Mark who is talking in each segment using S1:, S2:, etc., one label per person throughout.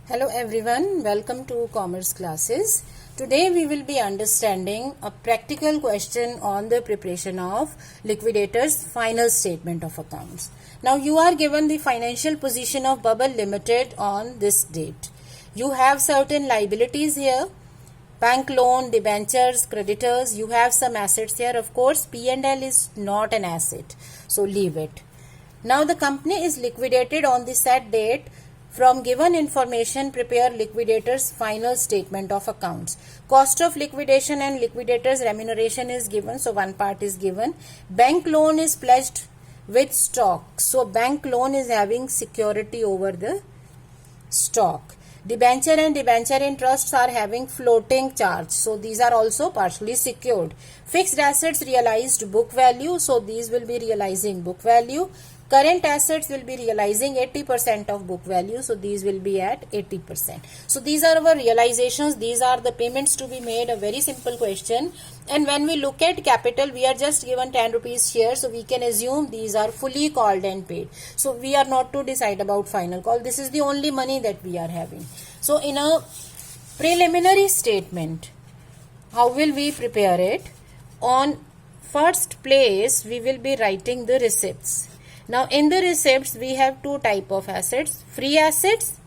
S1: Hello everyone, welcome to Commerce classes. Today we will be understanding a practical question on the preparation of liquidator's final statement of accounts. Now you are given the financial position of Bubble Limited on this date. You have certain liabilities here, bank loan, debentures, creditors, you have some assets here. Of course, P&L is not an asset, so leave it. Now the company is liquidated on the said date. From given information, prepare liquidator's final statement of accounts. Cost of liquidation and liquidator's remuneration is given. So one part is given. Bank loan is pledged with stock. So bank loan is having security over the stock. Debenture and debenture interests are having floating charge. So these are also partially secured. Fixed assets realized book value. So these will be realizing book value. Current assets will be realizing 80% of book value. So these will be at 80%. So these are our realizations. These are the payments to be made. A very simple question. And when we look at capital, we are just given 10 rupees share. So we can assume these are fully called and paid. So we are not to decide about final call. This is the only money that we are having. So in a preliminary statement, how will we prepare it? On first place, we will be writing the receipts. Now in the receipts, we have two type of assets, free assets,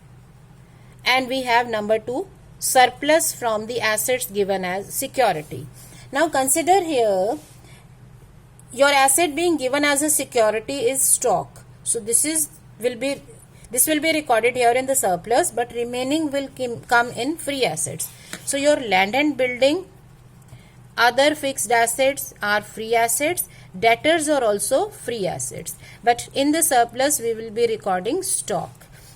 S1: and we have number 2, surplus from the assets given as security. Now consider here, your asset being given as a security is stock. So this will be recorded here in the surplus, but remaining will come in free assets. So your land and building, other fixed assets are free assets. Debtors are also free assets. But in the surplus, we will be recording stock.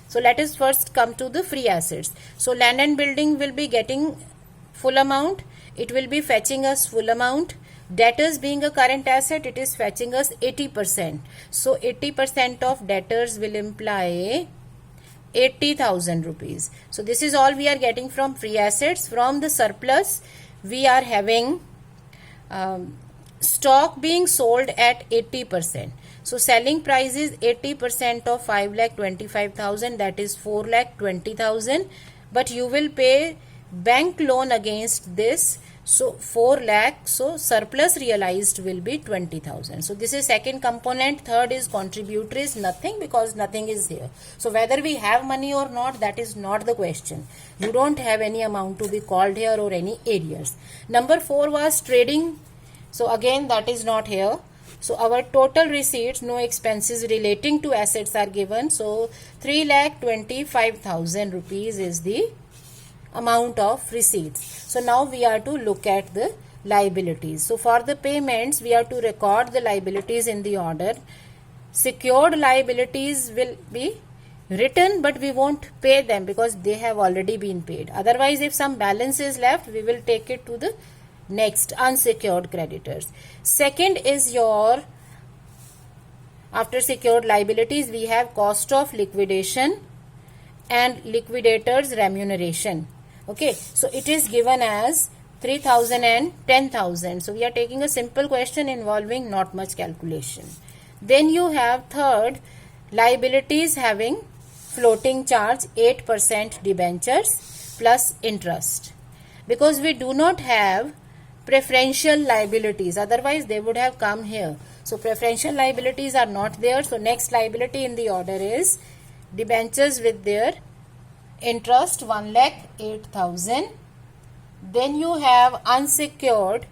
S1: So let us first come to the free assets. So land and building will be getting full amount. It will be fetching us full amount. Debtors being a current asset, it is fetching us 80%. So 80% of debtors will imply 80,000 rupees. So this is all we are getting from free assets. From the surplus, we are having stock being sold at 80%. So selling price is 80% of 5,25,000, that is 4,20,000. But you will pay bank loan against this. So 4 lakh. So surplus realized will be 20,000. So this is second component. Third is contributories, nothing, because nothing is here. So whether we have money or not, that is not the question. You don't have any amount to be called here or any areas. Number 4 was trading. So again, that is not here. So our total receipts, no expenses relating to assets are given. So 3,25,000 rupees is the amount of receipts. So now we are to look at the liabilities. So for the payments, we are to record the liabilities in the order. Secured liabilities will be written, but we won't pay them because they have already been paid. Otherwise, if some balance is left, we will take it to the next unsecured creditors. Second is your, after secured liabilities, we have cost of liquidation and liquidator's remuneration. Okay, so it is given as 3,000 and 10,000. So we are taking a simple question involving not much calculation. Then you have third, liabilities having floating charge 8% debentures plus interest. Because we do not have preferential liabilities, otherwise they would have come here. So preferential liabilities are not there. So next liability in the order is debentures with their interest 1,08,000. Then you have unsecured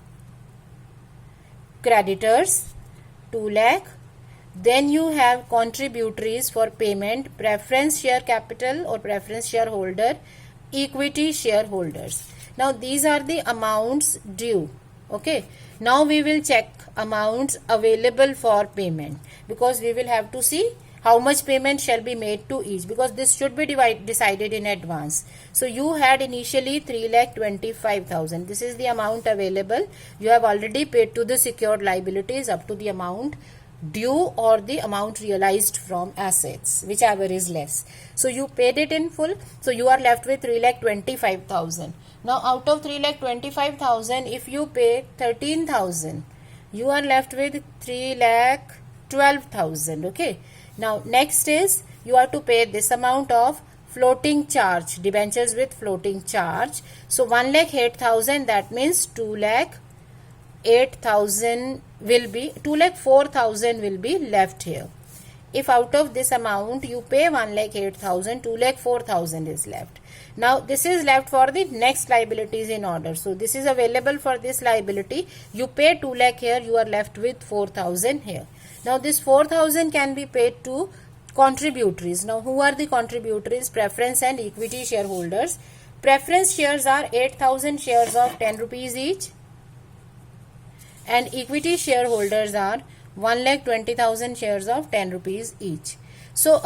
S1: creditors 2 lakh. Then you have contributories for payment, preference share capital or preference shareholder, equity shareholders. Now these are the amounts due. Okay. Now we will check amounts available for payment, because we will have to see how much payment shall be made to each, because this should be decided in advance. So you had initially 3,25,000. This is the amount available. You have already paid to the secured liabilities up to the amount due or the amount realized from assets, whichever is less. So you paid it in full. So you are left with 3,25,000. Now out of 3,25,000, if you pay 13,000, you are left with 3,12,000. Okay. Now next is you are to pay this amount of floating charge, debentures with floating charge. So 1,08,000, that means 2,08,000 will be, 2,04,000 will be left here. If out of this amount you pay 1,08,000, 2,04,000 is left. Now this is left for the next liabilities in order. So this is available for this liability. You pay 2 lakh here, you are left with 4,000 here. Now this 4,000 can be paid to contributories. Now who are the contributories? Preference and equity shareholders. Preference shares are 8,000 shares of 10 rupees each, and equity shareholders are 1,20,000 shares of 10 rupees each. So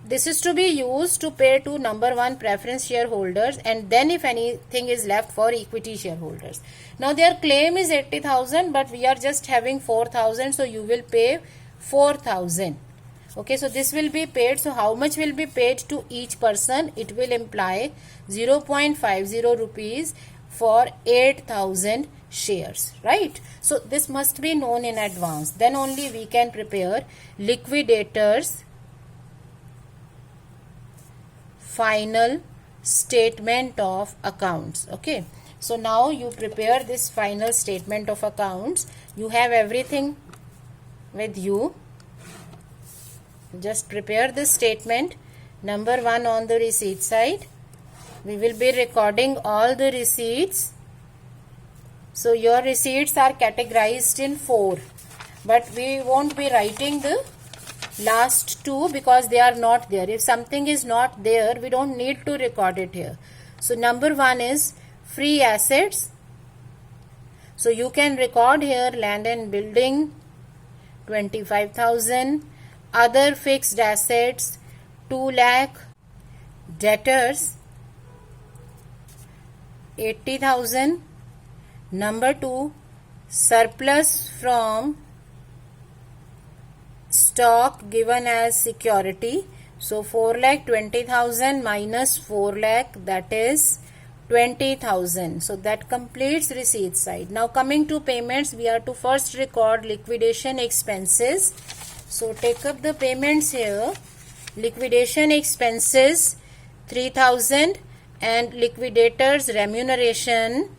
S1: this is to be used to pay to number 1 preference shareholders, and then if anything is left for equity shareholders. Now their claim is 80,000, but we are just having 4,000, so you will pay 4,000. Okay, so this will be paid. So how much will be paid to each person? It will imply 0.50 rupees for 8,000 shares, right? So this must be known in advance. Then only we can prepare liquidators final statement of accounts. Okay, so now you prepare this final statement of accounts. You have everything with you. Just prepare this statement. Number 1, on the receipt side, we will be recording all the receipts. So your receipts are categorized in 4, but we won't be writing the last 2 because they are not there. If something is not there, we don't need to record it here. So number 1 is free assets. So you can record here land and building 25,000, other fixed assets 2 lakh, debtors 80,000. Number 2, surplus from stock given as security. So 4,20,000 minus 4 lakh, that is 20,000. So that completes receipt side. Now coming to payments, we are to first record liquidation expenses. So take up the payments here. Liquidation expenses 3,000 and liquidators remuneration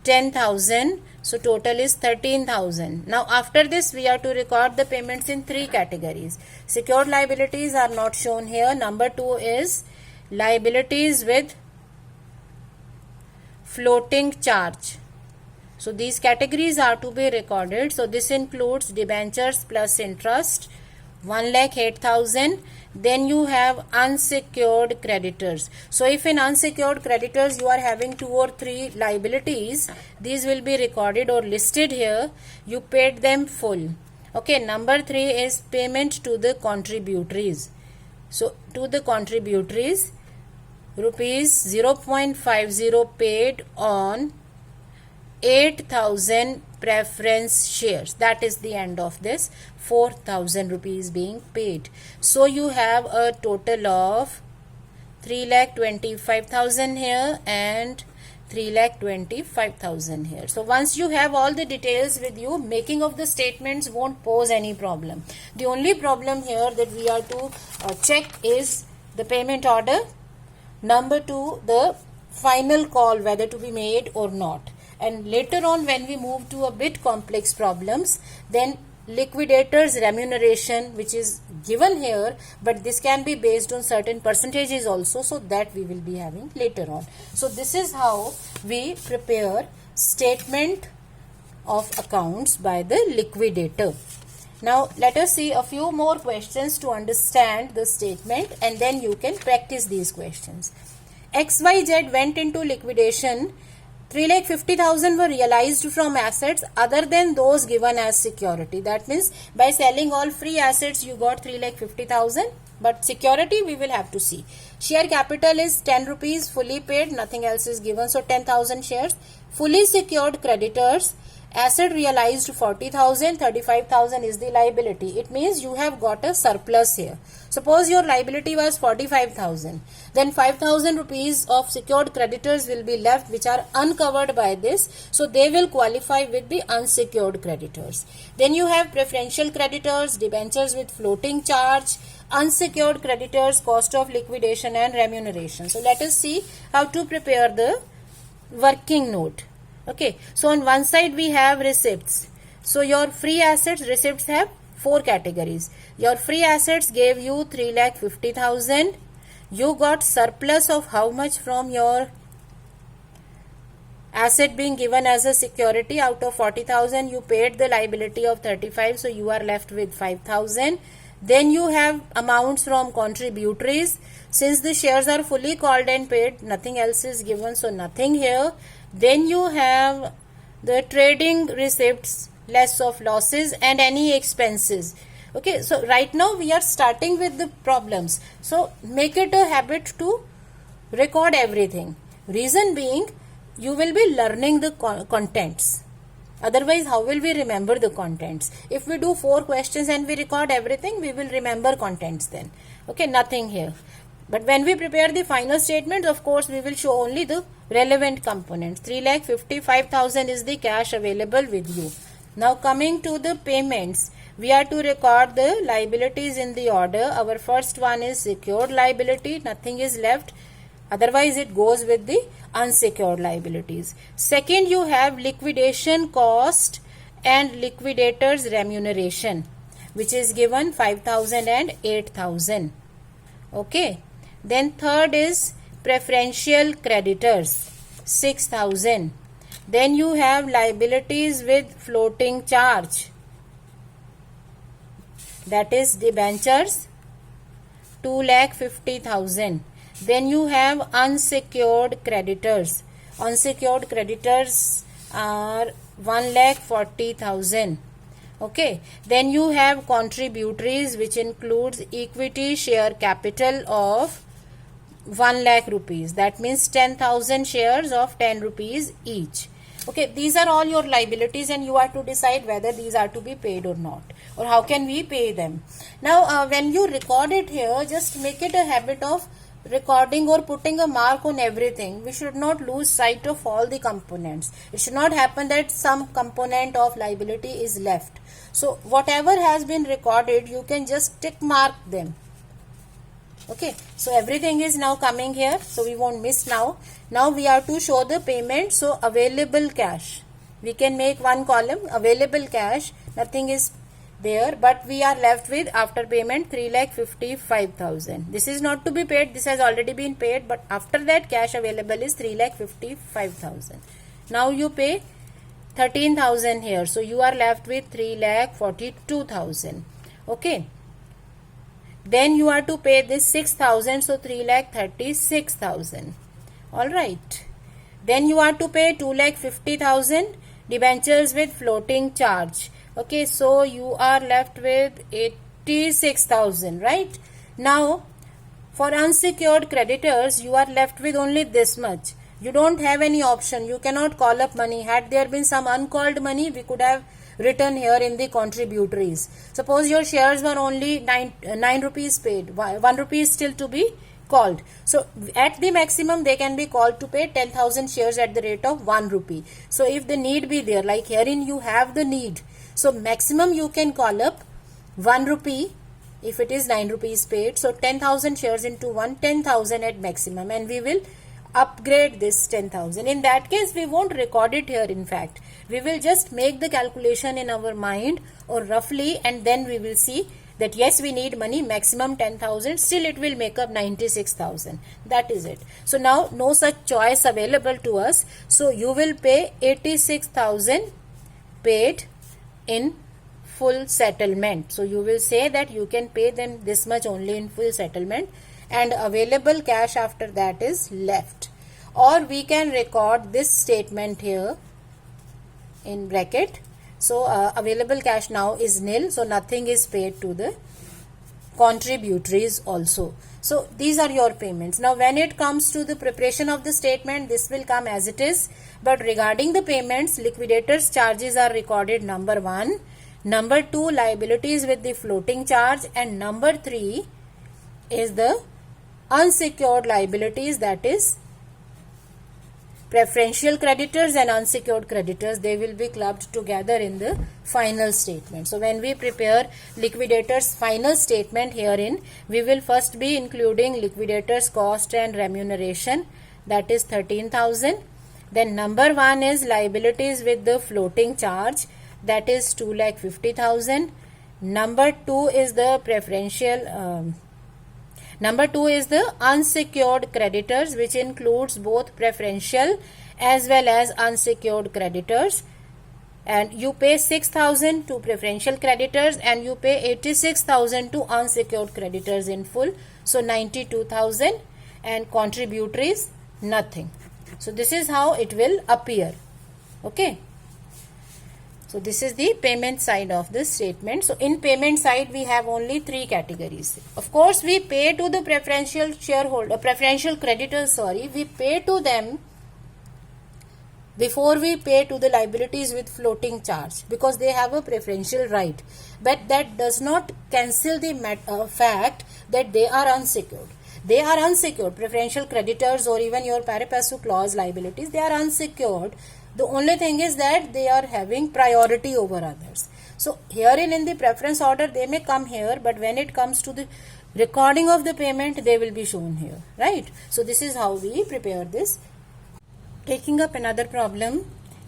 S1: 10,000. So total is 13,000. Now after this we are to record the payments in 3 categories. Secured liabilities are not shown here. Number 2 is liabilities with floating charge. So these categories are to be recorded. So this includes debentures plus interest 1,08,000. Then you have unsecured creditors. So if in unsecured creditors you are having 2 or 3 liabilities, these will be recorded or listed here. You paid them full. Okay, number 3 is payment to the contributories. So to the contributories, rupees 0.50 paid on 8,000 preference shares. That is the end of this. 4,000 rupees being paid. So you have a total of 3,25,000 here and 3,25,000 here. So once you have all the details with you, making of the statements won't pose any problem. The only problem here that we are to check is the payment order. Number 2, the final call whether to be made or not. And later on when we move to a bit complex problems, then liquidators remuneration, which is given here, but this can be based on certain percentages also, so that we will be having later on. So this is how we prepare statement of accounts by the liquidator. Now let us see a few more questions to understand the statement, and then you can practice these questions. XYZ went into liquidation. 3,50,000 were realized from assets other than those given as security. That means by selling all free assets you got 3,50,000, but security we will have to see. Share capital is 10 rupees fully paid, nothing else is given, so 10,000 shares. Fully secured creditors, asset realized 40,000, 35,000 is the liability. It means you have got a surplus here. Suppose your liability was 45,000, then 5,000 rupees of secured creditors will be left, which are uncovered by this, so they will qualify with the unsecured creditors. Then you have preferential creditors, debentures with floating charge, unsecured creditors, cost of liquidation and remuneration. So let us see how to prepare the working note. Okay, so on one side we have receipts. So your free assets, receipts have 4 categories. Your free assets gave you 3,50,000. You got surplus of how much from your asset being given as a security? Out of 40,000 you paid the liability of 35, so you are left with 5,000. Then you have amounts from contributories. Since the shares are fully called and paid, nothing else is given, so nothing here. Then you have the trading receipts less of losses and any expenses. Okay, so right now we are starting with the problems, so make it a habit to record everything. Reason being, you will be learning the contents. Otherwise, how will we remember the contents? If we do 4 questions and we record everything, we will remember contents then. Okay, nothing here. But when we prepare the final statement, of course, we will show only the relevant components. 3,55,000 is the cash available with you. Now coming to the payments, we are to record the liabilities in the order. Our first one is secured liability, nothing is left. Otherwise, it goes with the unsecured liabilities. Second, you have liquidation cost and liquidators remuneration, which is given 5,000 and 8,000. Okay. Then third is preferential creditors, 6,000. Then you have liabilities with floating charge, that is debentures, 2,50,000. Then you have unsecured creditors. Unsecured creditors are 1,40,000. Okay. Then you have contributories, which includes equity share capital of 1 lakh rupees. That means 10,000 shares of 10 rupees each. Okay, these are all your liabilities and you are to decide whether these are to be paid or not, or how can we pay them. Now, when you record it here, just make it a habit of recording or putting a mark on everything. We should not lose sight of all the components. It should not happen that some component of liability is left. So, whatever has been recorded, you can just tick mark them. Okay, so everything is now coming here, so we won't miss now. Now we have to show the payment. So available cash, we can make one column, available cash, nothing is there, but we are left with after payment 3,55,000. This is not to be paid, this has already been paid, but after that cash available is 3,55,000. Now you pay 13,000 here, so you are left with 3,42,000. Okay. Then you are to pay this 6,000, so 3,36,000. Alright. Then you are to pay 2,50,000 debentures with floating charge. Okay, so you are left with 86,000, right? Now, for unsecured creditors, you are left with only this much. You don't have any option. You cannot call up money. Had there been some uncalled money, we could have written here in the contributories. Suppose your shares were only 9 rupees paid, 1 rupee is still to be called. So at the maximum they can be called to pay 10,000 shares at the rate of 1 rupee. So if the need be there, like herein you have the need, so maximum you can call up 1 rupee if it is 9 rupees paid. So 10,000 shares into 1, 10,000 at maximum, and we will upgrade this 10,000. In that case, we won't record it here. In fact, we will just make the calculation in our mind or roughly, and then we will see that yes, we need money, maximum 10,000, still it will make up 96,000. That is it. So now no such choice available to us. So you will pay 86,000 paid in full settlement. So you will say that you can pay them this much only in full settlement, and available cash after that is left. Or we can record this statement here in bracket. So available cash now is nil, so nothing is paid to the contributories also. So these are your payments. Now when it comes to the preparation of the statement, this will come as it is, but regarding the payments, liquidators charges are recorded number 1, number 2 liabilities with the floating charge, and number 3 is the unsecured liabilities, that is preferential creditors and unsecured creditors, they will be clubbed together in the final statement. So when we prepare liquidator's final statement, herein we will first be including liquidator's cost and remuneration, that is 13,000. Then number 1 is liabilities with the floating charge, that is 2,50,000. Number 2 is the Number 2 is the unsecured creditors, which includes both preferential as well as unsecured creditors. And you pay 6,000 to preferential creditors and you pay 86,000 to unsecured creditors in full. So 92,000, and contributories nothing. So this is how it will appear. Okay. So this is the payment side of this statement. So in payment side we have only 3 categories. Of course we pay to the preferential creditors, we pay to them before we pay to the liabilities with floating charge, because they have a preferential right. But that does not cancel the fact that they are unsecured. They are unsecured. Preferential creditors or even your pari passu clause liabilities, they are unsecured. The only thing is that they are having priority over others. So herein in the preference order they may come here, but when it comes to the recording of the payment, they will be shown here, right? So this is how we prepare this. Taking up another problem,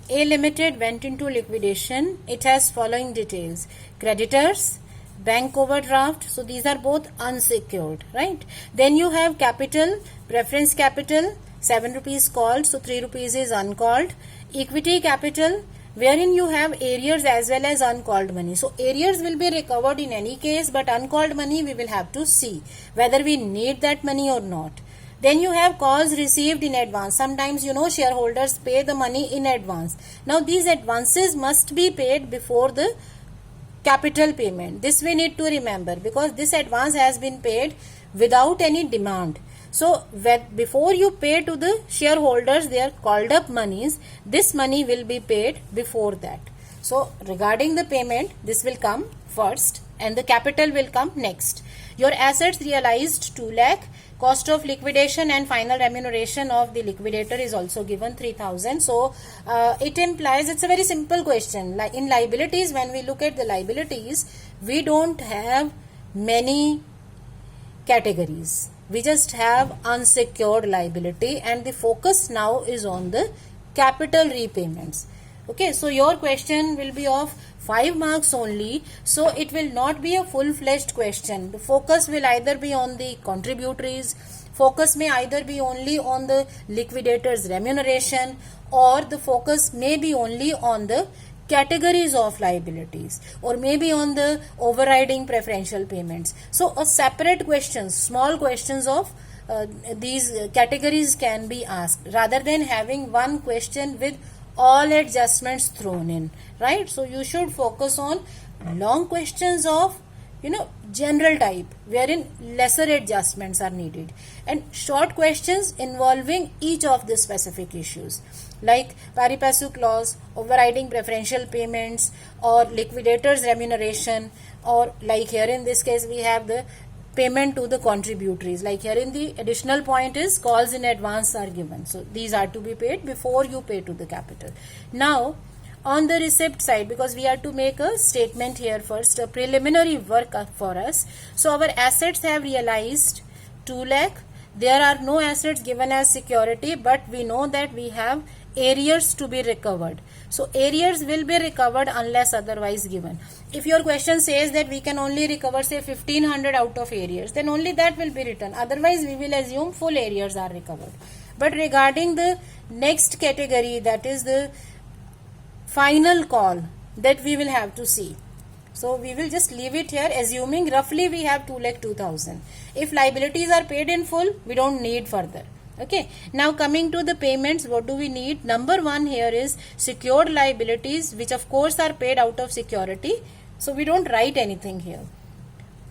S1: A Limited went into liquidation. It has following details: creditors, bank overdraft. So these are both unsecured, right? Then you have capital, preference capital, 7 rupees called, so 3 rupees is uncalled. Equity capital, wherein you have arrears as well as uncalled money. So arrears will be recovered in any case, but uncalled money we will have to see whether we need that money or not. Then you have calls received in advance. Sometimes shareholders pay the money in advance. Now these advances must be paid before the capital payment. This we need to remember, because this advance has been paid without any demand. So before you pay to the shareholders their called up monies, this money will be paid before that. So regarding the payment, this will come first and the capital will come next. Your assets realized 2 lakh, cost of liquidation and final remuneration of the liquidator is also given 3,000. So it implies, it's a very simple question. Like in liabilities, when we look at the liabilities, we don't have many categories. We just have unsecured liability, and the focus now is on the capital repayments. Okay, so your question will be of 5 marks only, so it will not be a full-fledged question. The focus will either be on the contributories, focus may either be only on the liquidator's remuneration, or the focus may be only on the categories of liabilities, or maybe on the overriding preferential payments. So a separate questions, small questions of these categories can be asked, rather than having one question with all adjustments thrown in, right? So you should focus on long questions of general type, wherein lesser adjustments are needed, and short questions involving each of the specific issues, like pari passu clause, overriding preferential payments, or liquidators remuneration, or like here in this case we have the payment to the contributories. Like here in the additional point is calls in advance are given, so these are to be paid before you pay to the capital. Now on the receipt side, because we are to make a statement here first, a preliminary work for us. So our assets have realized 2 lakh. There are no assets given as security, but we know that we have arrears to be recovered. So arrears will be recovered unless otherwise given. If your question says that we can only recover say 1500 out of arrears, then only that will be written. Otherwise we will assume full arrears are recovered. But regarding the next category, that is the final call, that we will have to see. So we will just leave it here, assuming roughly we have 2,02,000. If liabilities are paid in full, we don't need further. Okay. Now coming to the payments, what do we need? Number 1 here is secured liabilities, which of course are paid out of security. So we don't write anything here,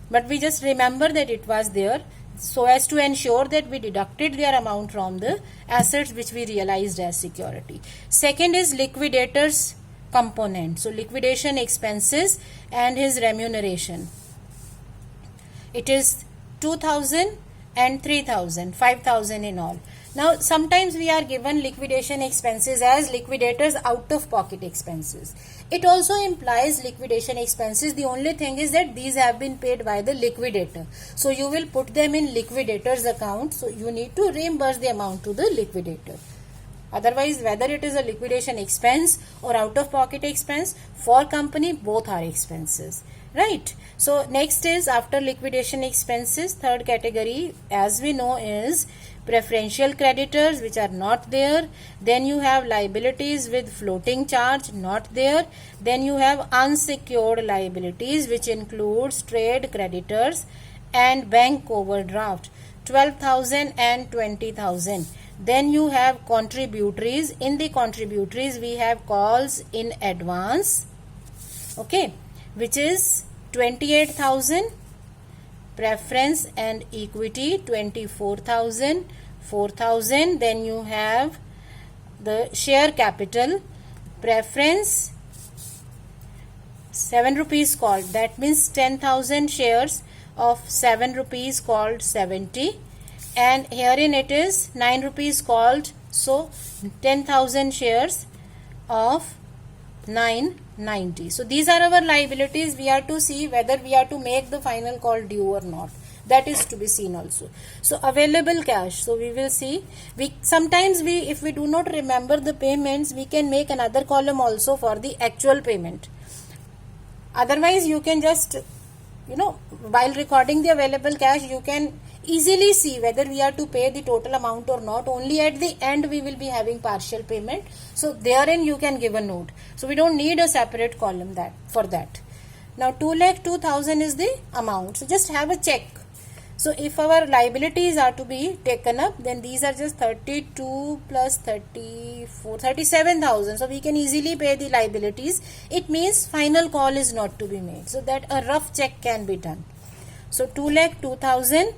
S1: but we just remember that it was there, so as to ensure that we deducted their amount from the assets which we realized as security. Second is liquidators component. So liquidation expenses and his remuneration. It is 2,000 and 3,000, 5,000 in all. Now sometimes we are given liquidation expenses as liquidators out of pocket expenses. It also implies liquidation expenses. The only thing is that these have been paid by the liquidator. So you will put them in liquidator's account. So you need to reimburse the amount to the liquidator. Otherwise, whether it is a liquidation expense or out of pocket expense, for company both are expenses, right? So next is after liquidation expenses, third category as we know is preferential creditors, which are not there. Then you have liabilities with floating charge, not there. Then you have unsecured liabilities, which includes trade creditors and bank overdraft, 12,000 and 20,000. Then you have contributories. In the contributories we have calls in advance, okay, which is 28,000, preference and equity 24,000, 4,000. Then you have the share capital, preference 7 rupees called, that means 10,000 shares of 7 rupees called 70, and herein it is 9 rupees called, so 10,000 shares of 990. So these are our liabilities. We are to see whether we are to make the final call due or not. That is to be seen also. So available cash. So we will see. Sometimes if we do not remember the payments, we can make another column also for the actual payment. Otherwise, you can just, while recording the available cash, you can easily see whether we are to pay the total amount or not. Only at the end we will be having partial payment. So therein you can give a note. So we don't need a separate column for that. Now 2,02,000 is the amount. So just have a check. So if our liabilities are to be taken up, then these are just 32 plus 34, 37,000. So we can easily pay the liabilities. It means final call is not to be made. So that a rough check can be done. So 2,02,000.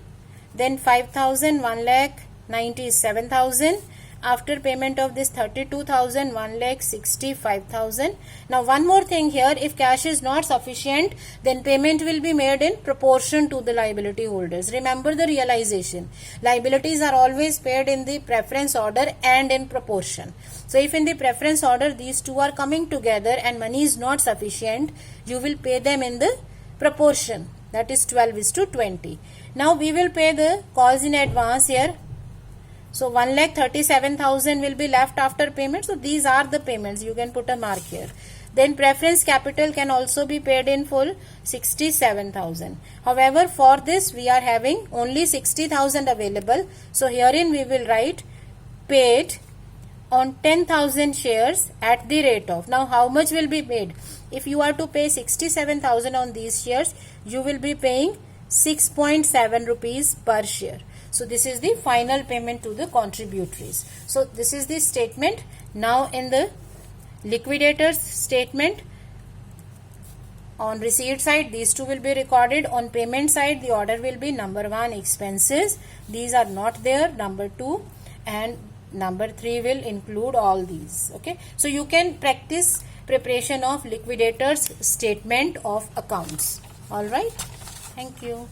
S1: Then 5,000, 1,97,000. After payment of this 32,000, 1,65,000. Now one more thing here, if cash is not sufficient, then payment will be made in proportion to the liability holders. Remember the realization. Liabilities are always paid in the preference order and in proportion. So if in the preference order these two are coming together and money is not sufficient, you will pay them in the proportion. That is 12:20. Now we will pay the calls in advance here. So 1,37,000 will be left after payment. So these are the payments. You can put a mark here. Then preference capital can also be paid in full, 67,000. However, for this we are having only 60,000 available. So herein we will write paid on 10,000 shares at the rate of. Now how much will be paid? If you are to pay 67,000 on these shares, you will be paying 6.7 rupees per share. So this is the final payment to the contributories. So this is the statement. Now in the liquidators statement, on receipt side these two will be recorded. On payment side the order will be number 1 expenses. These are not there. Number 2 and number 3 will include all these. Okay. So you can practice preparation of liquidators statement of accounts. All right. Thank you.